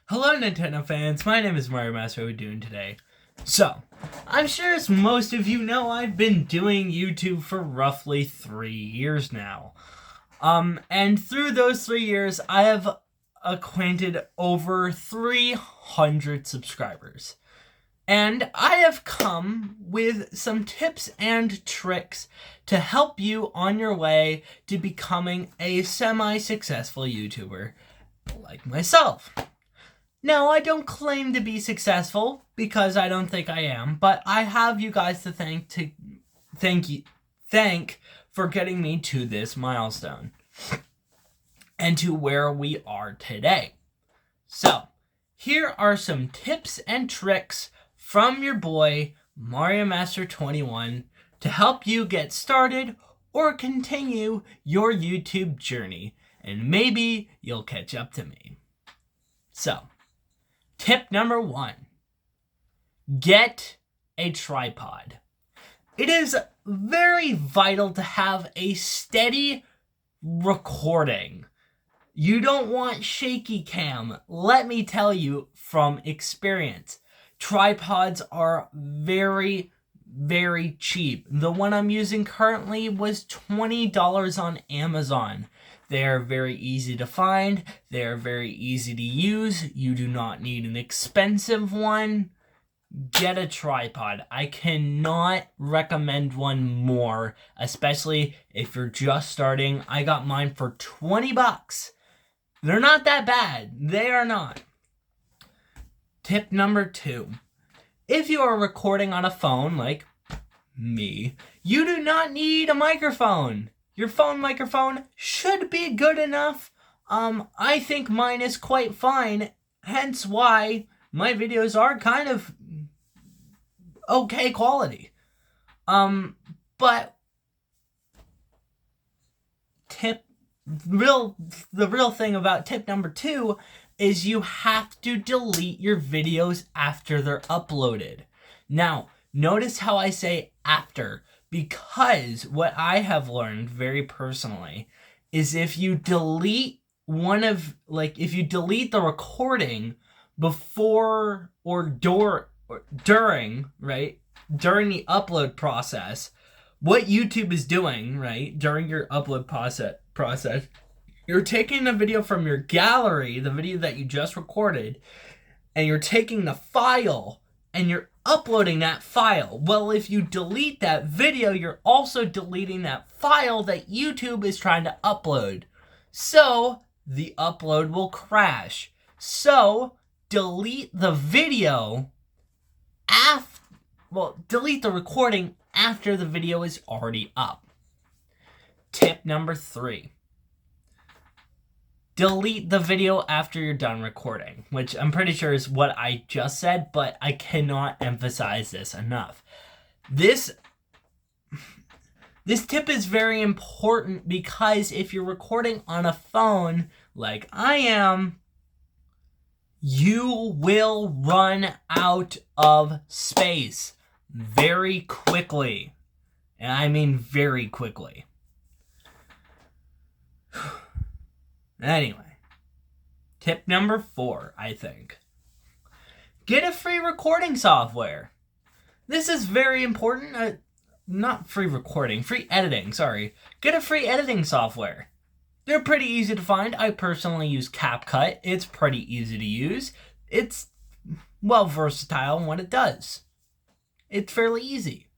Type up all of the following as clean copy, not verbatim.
Hello Nintendo fans, my name is mariomaster21. What are we doing today? So, I'm sure as most of you know, I've been doing YouTube for roughly 3 years now. And through those 3 years, I have acquainted over 300 subscribers. And I have come with some tips and tricks to help you on your way to becoming a semi-successful YouTuber like myself. Now, I don't claim to be successful because I don't think I am, but I have you guys to thank for getting me to this milestone and to where we are today. So, here are some tips and tricks from your boy mariomaster21 to help you get started or continue your YouTube journey, and maybe you'll catch up to me. So, tip number 1, get a tripod. It is very vital to have a steady recording. You don't want shaky cam. Let me tell you from experience, tripods are very, very cheap. The one I'm using currently was $20 on Amazon. They are very easy to find. They are very easy to use. You do not need an expensive one. Get a tripod. I cannot recommend one more, especially if you're just starting. I got mine for 20 bucks. They're not that bad. They are not. Tip number 2. If you are recording on a phone like me, you do not need a microphone. Your phone microphone should be good enough. I think mine is quite fine, hence why my videos are kind of okay quality. But the real thing about tip number 2 is you have to delete your videos after they're uploaded. Now, notice how I say after, because what I have learned very personally is if you delete if you delete the recording before or during the upload process, what YouTube is doing, right, during your upload process, you're taking the video from your gallery, the video that you just recorded, and you're taking the file and you're uploading that file. Well, if you delete that video, you're also deleting that file that YouTube is trying to upload. So, the upload will crash. So, delete the video delete the recording after the video is already up. Tip number 3. Delete the video after you're done recording, which I'm pretty sure is what I just said, but I cannot emphasize this enough. This tip is very important because if you're recording on a phone like I am, you will run out of space very quickly. And I mean very quickly. Anyway, tip number 4, I think. Get a free recording software. This is very important. Not free recording, free editing, sorry. Get a free editing software. They're pretty easy to find. I personally use CapCut. It's pretty easy to use. It's, well, versatile in what it does. It's fairly easy.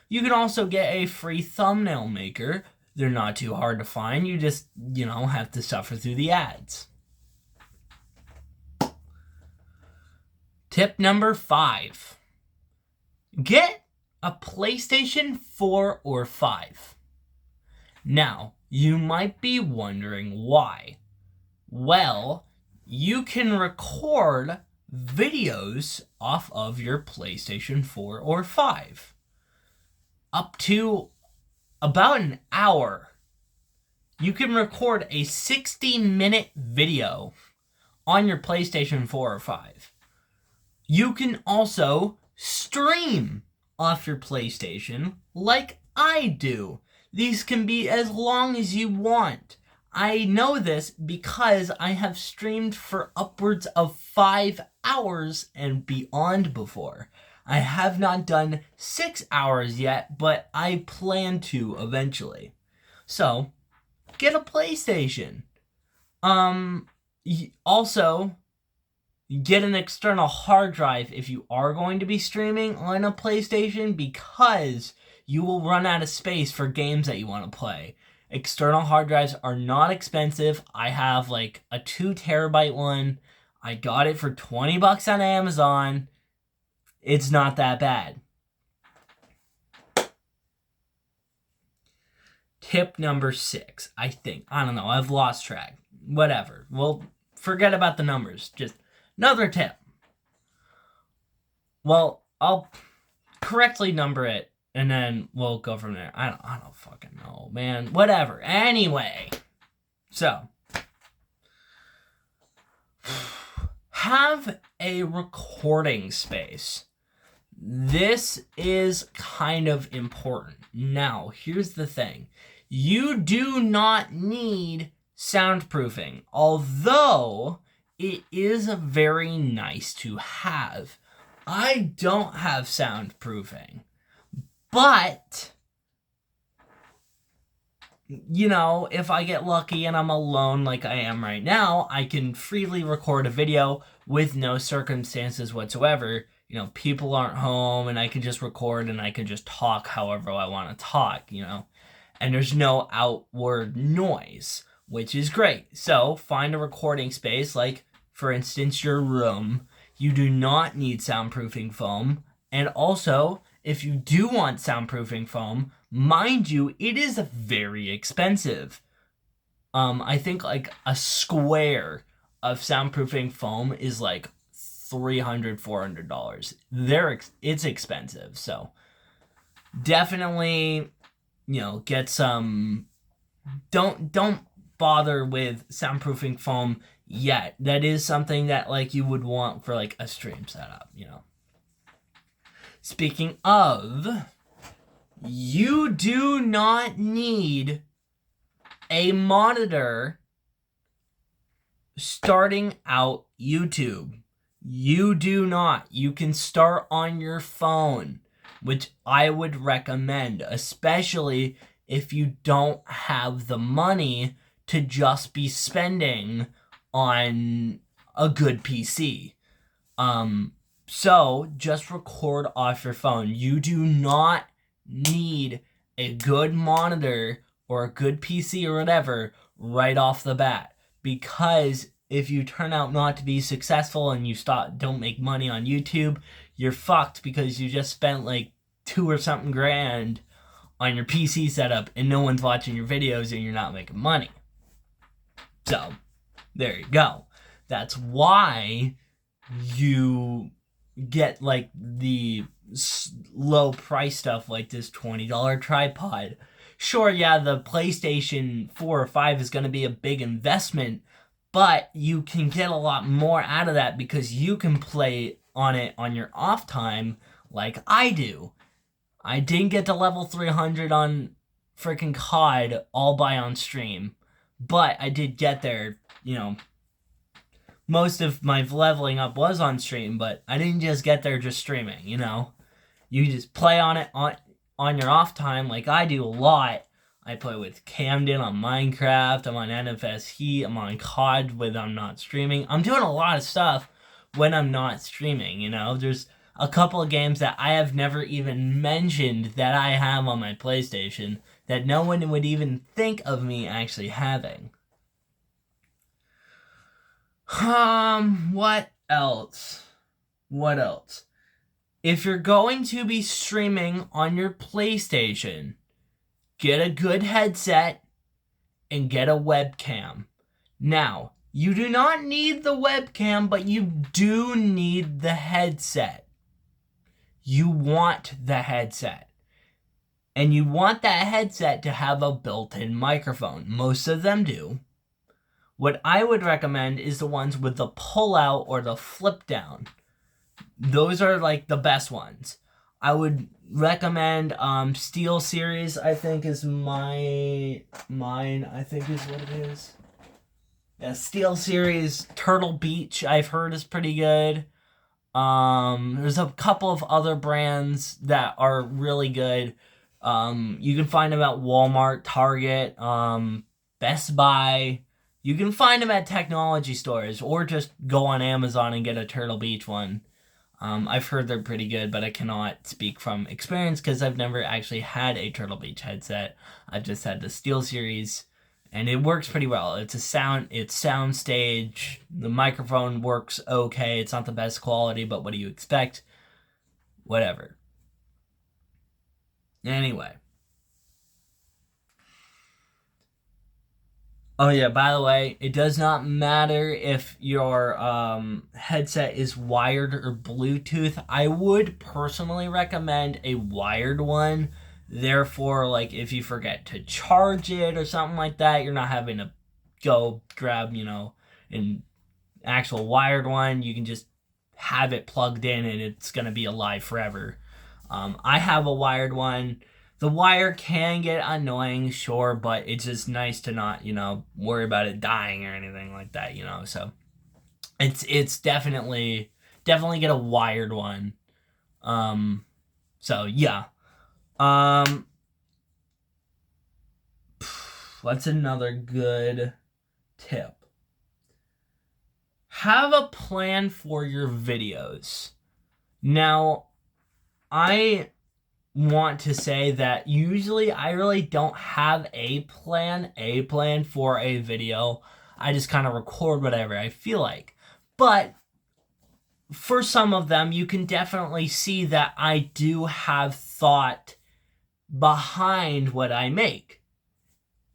You can also get a free thumbnail maker. They're not too hard to find. You just, have to suffer through the ads. Tip number 5. Get a PlayStation 4 or 5. Now, you might be wondering why. Well, you can record videos off of your PlayStation 4 or 5. Up to about an hour. You can record a 60-minute video on your PlayStation 4 or 5. You can also stream off your PlayStation like I do. These can be as long as you want. I know this because I have streamed for upwards of 5 hours and beyond before. I have not done 6 hours yet, but I plan to eventually. So, get a PlayStation. Also, get an external hard drive if you are going to be streaming on a PlayStation, because you will run out of space for games that you want to play. External hard drives are not expensive. I have like a 2 terabyte one. I got it for $20 on Amazon. It's not that bad. Tip number 6, I think. I don't know. I've lost track. Whatever. Well, forget about the numbers. Just another tip. Well, I'll correctly number it, and then we'll go from there. I don't fucking know, man. Whatever. Anyway. So. Have a recording space. This is kind of important. Now, here's the thing. You do not need soundproofing, although it is very nice to have. I don't have soundproofing, but, you know, if I get lucky and I'm alone like I am right now, I can freely record a video with no circumstances whatsoever. You know, people aren't home, and I can just record and I can just talk however I want to talk, you know. And there's no outward noise, which is great. So find a recording space, like, for instance, your room. You do not need soundproofing foam. And also, if you do want soundproofing foam, mind you, it is very expensive. I think like a square of soundproofing foam is like $300, $400. It's expensive. So definitely, you know, get some. Don't bother with soundproofing foam yet. That is something that like you would want for like a stream setup, you know. Speaking of, you do not need a monitor starting out YouTube. You do not. You can start on your phone, which I would recommend, especially if you don't have the money to just be spending on a good PC. So just record off your phone. You do not need a good monitor or a good PC or whatever right off the bat, because if you turn out not to be successful and you don't make money on YouTube, you're fucked, because you just spent like $2 or something grand on your PC setup and no one's watching your videos and you're not making money. So, there you go. That's why you get like the low price stuff like this $20 tripod. Sure, yeah, the PlayStation 4 or 5 is going to be a big investment, but you can get a lot more out of that because you can play on it on your off time like I do. I didn't get to level 300 on freaking COD all by on stream, but I did get there, you know. Most of my leveling up was on stream, but I didn't just get there just streaming, you know. You just play on it on your off time like I do a lot. I play with Camden on Minecraft, I'm on NFS Heat, I'm on COD when I'm not streaming. I'm doing a lot of stuff when I'm not streaming, you know. There's a couple of games that I have never even mentioned that I have on my PlayStation that no one would even think of me actually having. What else? If you're going to be streaming on your PlayStation, get a good headset and get a webcam. Now, you do not need the webcam, but you do need the headset. You want the headset. And you want that headset to have a built-in microphone. Most of them do. What I would recommend is the ones with the pull-out or the flip-down. Those are like the best ones. I would recommend Steel Series, I think is mine, I think is what it is. Yeah, Steel Series Turtle Beach, I've heard is pretty good. There's a couple of other brands that are really good. You can find them at Walmart, Target, Best Buy. You can find them at technology stores, or just go on Amazon and get a Turtle Beach one. I've heard they're pretty good, but I cannot speak from experience because I've never actually had a Turtle Beach headset. I've just had the Steel Series, and it works pretty well. It's soundstage. The microphone works okay. It's not the best quality, but what do you expect? Whatever. Anyway. Oh yeah, by the way, it does not matter if your headset is wired or Bluetooth. I would personally recommend a wired one. Therefore, like, if you forget to charge it or something like that, you're not having to go grab, an actual wired one. You can just have it plugged in and it's going to be alive forever. I have a wired one. The wire can get annoying, sure, but it's just nice to not, worry about it dying or anything like that, So it's definitely get a wired one. So yeah. What's another good tip? Have a plan for your videos. Now, I want to say that usually I really don't have a plan for a video. I just kind of record whatever I feel like. But for some of them, you can definitely see that I do have thought behind what I make.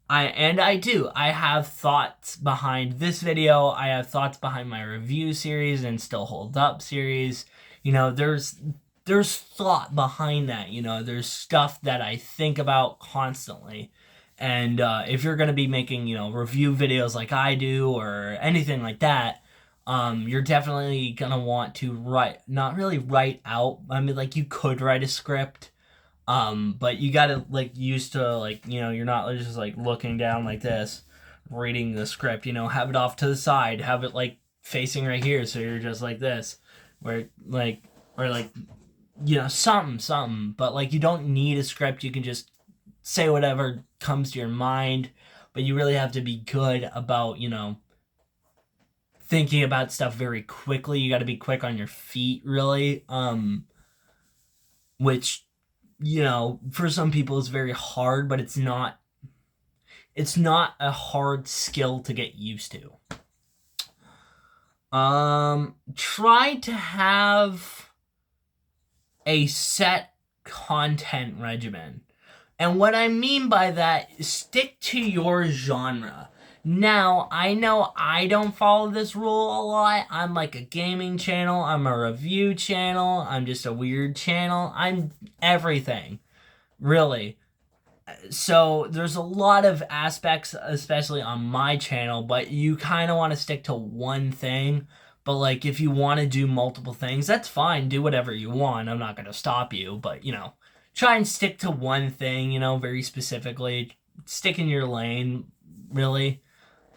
I do. I have thoughts behind this video. I have thoughts behind my review series and Still Hold Up series. There's thought behind that, there's stuff that I think about constantly. And if you're going to be making, review videos like I do or anything like that, you're definitely going to want to not really write out. I mean, like, you could write a script, but you got to, like, used to, like, you're not just, like, looking down like this, reading the script, have it off to the side, have it, like, facing right here, so you're just like this, or like, something, but like, you don't need a script. You can just say whatever comes to your mind, but you really have to be good about, thinking about stuff very quickly. You got to be quick on your feet, really, which, for some people is very hard, but it's not a hard skill to get used to. Try to have a set content regimen. And what I mean by that is stick to your genre. Now, I know I don't follow this rule a lot. I'm like a gaming channel, I'm a review channel, I'm just a weird channel, I'm everything, really. So there's a lot of aspects, especially on my channel, but you kind of want to stick to one thing. But, like, if you want to do multiple things, that's fine. Do whatever you want. I'm not going to stop you. But, try and stick to one thing, very specifically. Stick in your lane, really.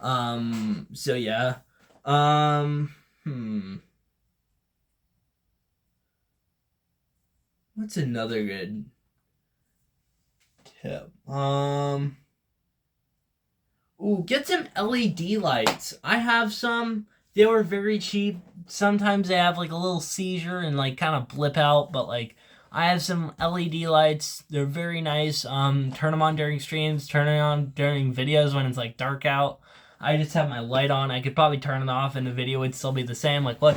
So, yeah. What's another good tip? Get some LED lights. I have some. They were very cheap. Sometimes they have, like, a little seizure and, like, kind of blip out, but, like, I have some LED lights. They're very nice. Turn them on during streams, turn it on during videos when it's, like, dark out. I just have my light on. I could probably turn it off and the video would still be the same. Like, look.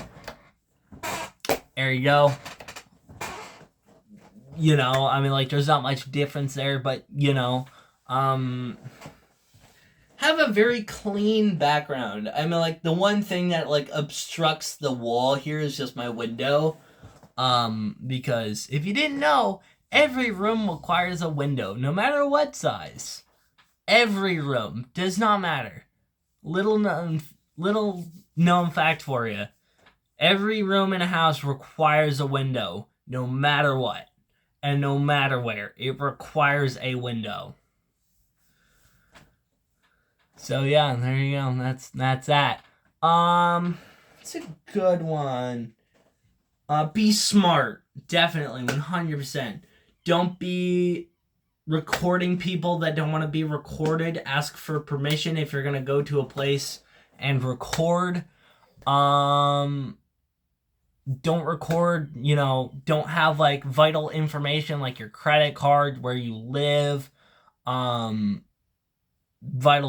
There you go. I mean, like, there's not much difference there, but, have a very clean background. I mean, like, the one thing that, like, obstructs the wall here is just my window. Because if you didn't know, every room requires a window, no matter what size. Every room. Does not matter. Little known fact for you. Every room in a house requires a window, no matter what. and no matter where. It requires a window. So yeah, there you go. That's that. It's a good one. Be smart. Definitely, 100%. Don't be recording people that don't want to be recorded. Ask for permission if you're gonna go to a place and record. Don't record, don't have like vital information like your credit card, where you live, vital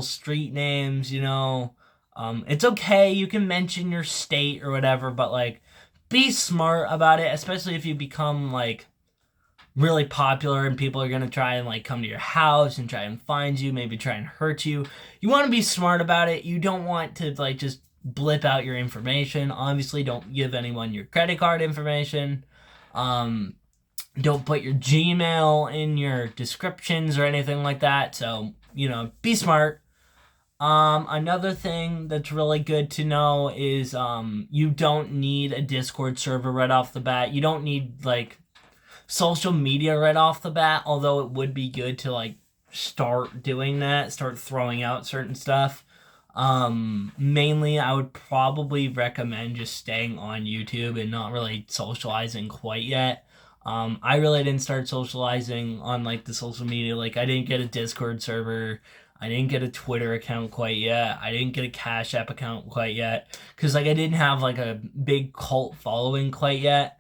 street names, it's okay, you can mention your state or whatever, but like be smart about it, especially if you become like really popular and people are going to try and like come to your house and try and find you, maybe try and hurt you. You want to be smart about it. You don't want to like just blip out your information. Obviously, don't give anyone your credit card information. Don't put your Gmail in your descriptions or anything like that. So, be smart. Another thing that's really good to know is you don't need a Discord server right off the bat. You don't need like social media right off the bat, although it would be good to like start doing that, start throwing out certain stuff. Mainly I would probably recommend just staying on YouTube and not really socializing quite yet. I really didn't start socializing on like the social media. Like I didn't get a Discord server. I didn't get a Twitter account quite yet. I didn't get a Cash App account quite yet. Cause like I didn't have like a big cult following quite yet.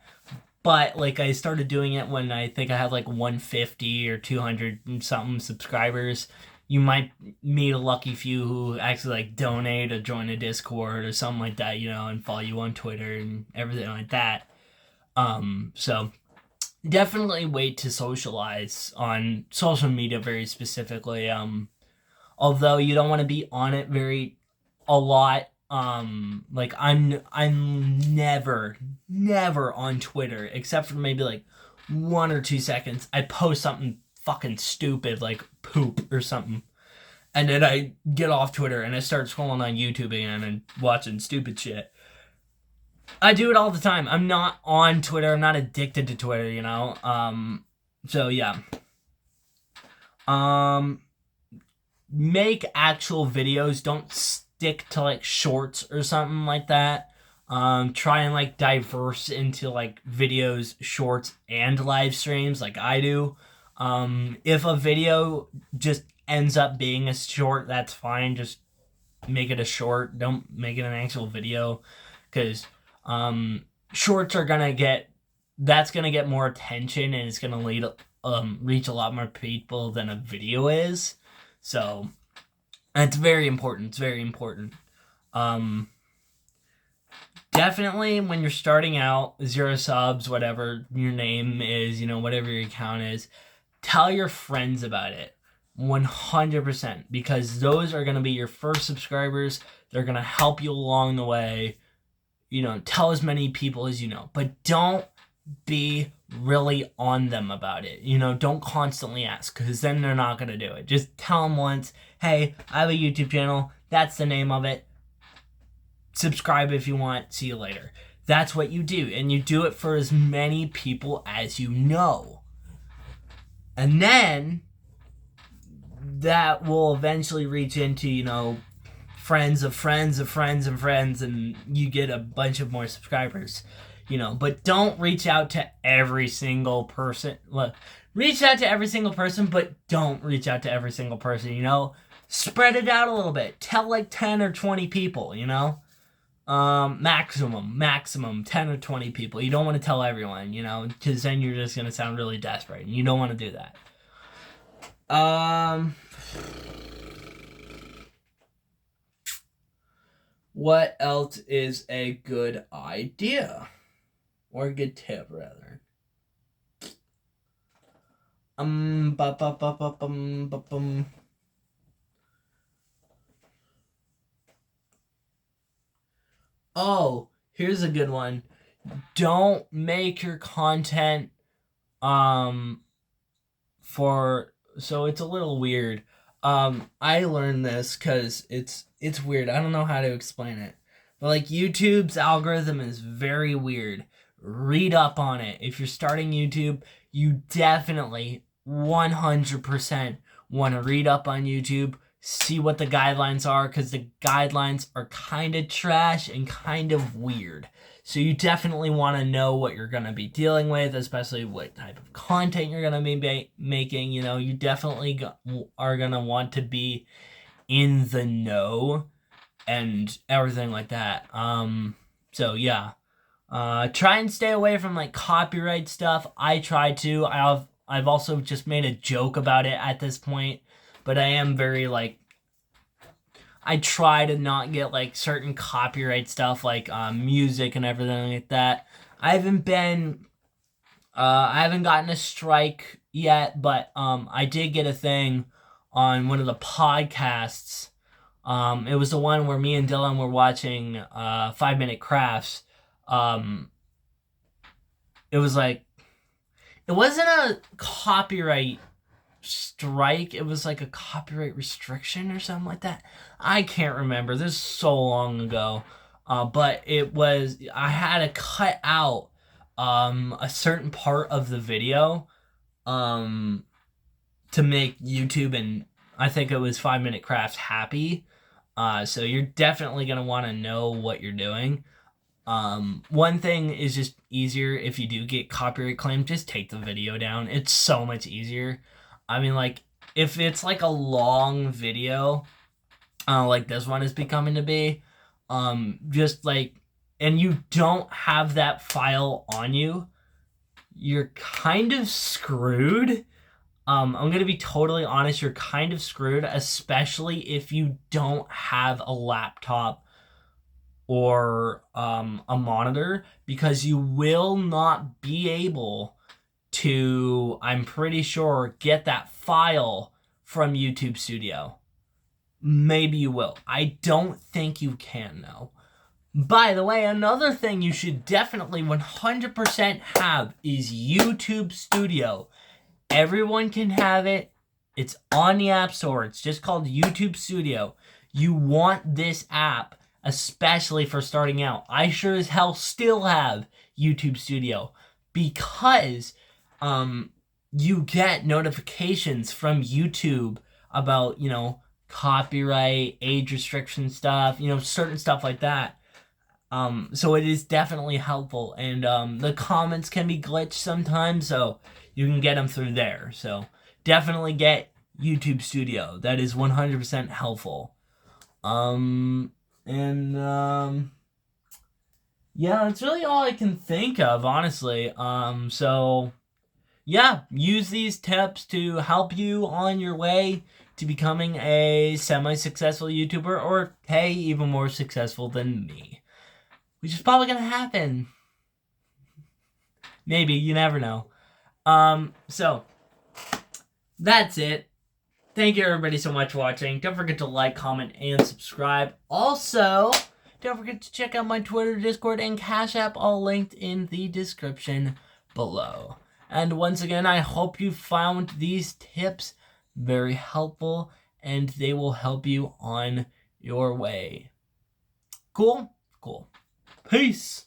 But like I started doing it when I think I had like 150 or 200 and something subscribers. You might meet a lucky few who actually like donate or join a Discord or something like that, and follow you on Twitter and everything like that. So definitely wait to socialize on social media very specifically. Although you don't want to be on it a lot. Like I'm never on Twitter except for maybe like 1 or 2 seconds. I post something fucking stupid like poop or something, and then I get off Twitter and I start scrolling on YouTube again and watching stupid shit. I do it all the time. I'm not on Twitter. I'm not addicted to Twitter, So yeah. Make actual videos. Don't stick to like shorts or something like that. Try and like diverse into like videos, shorts, and live streams like I do. If a video just ends up being a short, that's fine. Just make it a short. Don't make it an actual video, because shorts are gonna get more attention and it's gonna reach a lot more people than a video is. So it's very important. It's very important. Definitely when you're starting out, 0 subs, whatever your name is, whatever your account is, tell your friends about it. 100%, because those are going to be your first subscribers. They're going to help you along the way. Tell as many people as you know, but don't be really on them about it. Don't constantly ask, because then they're not going to do it. Just tell them once, hey, I have a YouTube channel. That's the name of it. Subscribe if you want. See you later. That's what you do. And you do it for as many people as you know. And then that will eventually reach into, friends of friends of friends and friends, and you get a bunch of more subscribers. But don't reach out to every single person. Look, reach out to every single person, but don't reach out to every single person, Spread it out a little bit. Tell like 10 or 20 people, Maximum 10 or 20 people. You don't want to tell everyone, because then you're just going to sound really desperate, and you don't want to do that. What else is a good idea? Or a good tip, rather. Oh, here's a good one. Don't make your content so it's a little weird. I learned this because it's weird. I don't know how to explain it. But like YouTube's algorithm is very weird. Read up on it. If you're starting YouTube, you definitely 100% want to read up on YouTube, see what the guidelines are, because the guidelines are kind of trash and kind of weird. So you definitely want to know what you're going to be dealing with, especially what type of content you're going to be making. You know, you definitely are going to want to be in the know and everything like that. So yeah. Try and stay away from like copyright stuff. I try to. I've also just made a joke about it at this point, but I am very like, I try to not get like certain copyright stuff like music and everything like that. I haven't gotten a strike yet, but I did get a thing on one of the podcasts. It was the one where me and Dylan were watching 5 Minute Crafts. It was like, it wasn't a copyright strike, it was like a copyright restriction or something like that. I can't remember, this is so long ago. But it was, I had to cut out a certain part of the video to make YouTube and I think it was 5 Minute Crafts happy. So you're definitely going to want to know what you're doing. One thing is just easier if you do get copyright claimed, just take the video down. It's so much easier. I mean, like, if it's like a long video, like this one is becoming to be, just like, and you don't have that file on you, you're kind of screwed. I'm going to be totally honest, you're kind of screwed, especially if you don't have a laptop or a monitor, because you will not be able to, I'm pretty sure, get that file from YouTube Studio. Maybe you will. I don't think you can, though. By the way, another thing you should definitely 100% have is YouTube Studio. Everyone can have it. It's on the App Store. It's just called YouTube Studio. You want this app, especially for starting out. I sure as hell still have YouTube Studio because you get notifications from YouTube about, you know, copyright, age restriction stuff, you know, certain stuff like that. So it is definitely helpful, and the comments can be glitched sometimes, so you can get them through there. So definitely get YouTube Studio. That is 100% helpful. Yeah, that's really all I can think of, honestly. So yeah, use these tips to help you on your way to becoming a semi-successful YouTuber, or hey, even more successful than me, which is probably gonna happen. Maybe, you never know. So that's it. Thank you everybody so much for watching. Don't forget to like, comment, and subscribe. Also, don't forget to check out my Twitter, Discord, and Cash App, all linked in the description below. And once again, I hope you found these tips very helpful and they will help you on your way. Cool? Cool. Peace!